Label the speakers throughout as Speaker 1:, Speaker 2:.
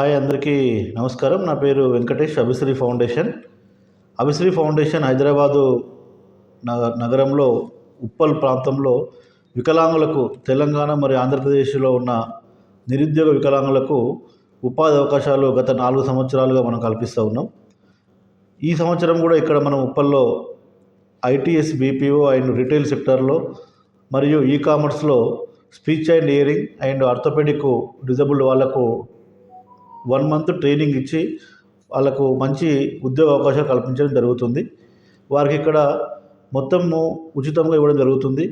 Speaker 1: Hi అందరికీ నమస్కారం. నా పేరు వెంకటేష్. అభిశ్రీ ఫౌండేషన్ హైదరాబాదు నగరంలో ఉప్పల్ ప్రాంతంలో వికలాంగులకు తెలంగాణ మరియు ఆంధ్రప్రదేశ్లో ఉన్న నిరుద్యోగ వికలాంగులకు ఉపాధి అవకాశాలు గత 4 సంవత్సరాలుగా మనం కల్పిస్తూ ఉన్నాం. ఈ సంవత్సరం కూడా ఇక్కడ మనం ఉప్పల్లో ఐటీఎస్, బీపీఓ అండ్ రిటైల్ సెక్టార్లో మరియు కామర్స్లో speech and hearing and orthopaedic disabled వాళ్ళకు 1 మంత్ ట్రైనింగ్ ఇచ్చి వాళ్ళకు మంచి ఉద్యోగ అవకాశాలు కల్పించడం జరుగుతుంది. వారికి ఇక్కడ మొత్తము ఉచితంగా ఇవ్వడం జరుగుతుంది.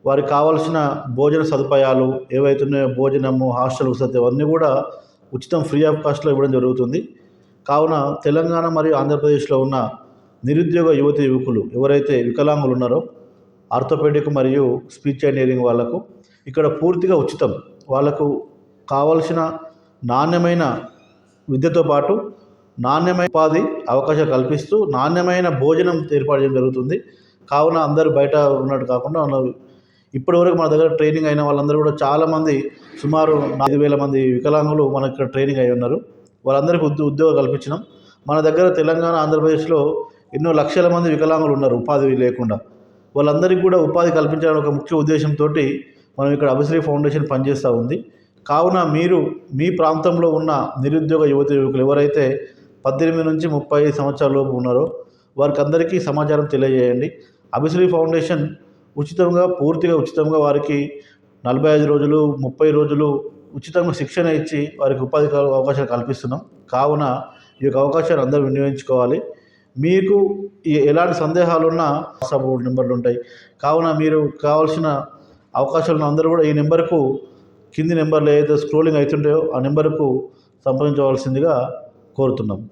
Speaker 1: వారికి కావాల్సిన భోజన సదుపాయాలు ఏవైతున్నాయో భోజనము, హాస్టల్ వసతి అవన్నీ కూడా ఉచితం, ఫ్రీ ఆఫ్ కాస్ట్లో ఇవ్వడం జరుగుతుంది. కావున తెలంగాణ మరియు ఆంధ్రప్రదేశ్లో ఉన్న నిరుద్యోగ యువతి యువకులు ఎవరైతే వికలాంగులు ఉన్నారో ఆర్థోపెడిక్ మరియు స్పీచ్ అండ్ హియరింగ్ వాళ్ళకు ఇక్కడ పూర్తిగా ఉచితం. వాళ్ళకు కావాల్సిన నాణ్యమైన విద్యతో పాటు నాణ్యమైన ఉపాధి అవకాశాలు కల్పిస్తూ నాణ్యమైన భోజనం ఏర్పాటు చేయడం జరుగుతుంది. కావున అందరూ బయట ఉన్నట్టు కాకుండా ఇప్పటివరకు మన దగ్గర ట్రైనింగ్ అయిన వాళ్ళందరూ కూడా చాలామంది, సుమారు 5,000 మంది వికలాంగులు మనకి ఇక్కడ ట్రైనింగ్ అయి ఉన్నారు. వాళ్ళందరికీ ఉద్యోగం కల్పించినాం. మన దగ్గర తెలంగాణ, ఆంధ్రప్రదేశ్లో ఎన్నో లక్షల మంది వికలాంగులు ఉన్నారు ఉపాధి లేకుండా. వాళ్ళందరికీ కూడా ఉపాధి కల్పించాలని ఒక ముఖ్య ఉద్దేశంతో మనం ఇక్కడ అభిశ్రీ ఫౌండేషన్ పనిచేస్తూ ఉంది. కావున మీరు మీ ప్రాంతంలో ఉన్న నిరుద్యోగ యువతి యువకులు ఎవరైతే 18 నుంచి 30 సంవత్సరాల లోపు ఉన్నారో వారికి అందరికీ సమాచారం తెలియజేయండి. అభిశ్రీ ఫౌండేషన్ ఉచితంగా, పూర్తిగా ఉచితంగా వారికి 45 రోజులు, 30 రోజులు ఉచితంగా శిక్షణ ఇచ్చి వారికి ఉపాధి అవకాశాలు కల్పిస్తున్నాం. కావున ఈ యొక్క అవకాశాన్ని అందరూ వినియోగించుకోవాలి. మీకు ఎలాంటి సందేహాలున్నా వాట్సాప్ నెంబర్లు ఉంటాయి. కావున మీరు కావాల్సిన అవకాశాలను అందరూ కూడా ఈ నెంబర్కు, కింది నెంబర్లు ఏదైతే స్క్రోలింగ్ అవుతుంటాయో ఆ నెంబర్కు సంప్రదించవలసిందిగా కోరుతున్నాం.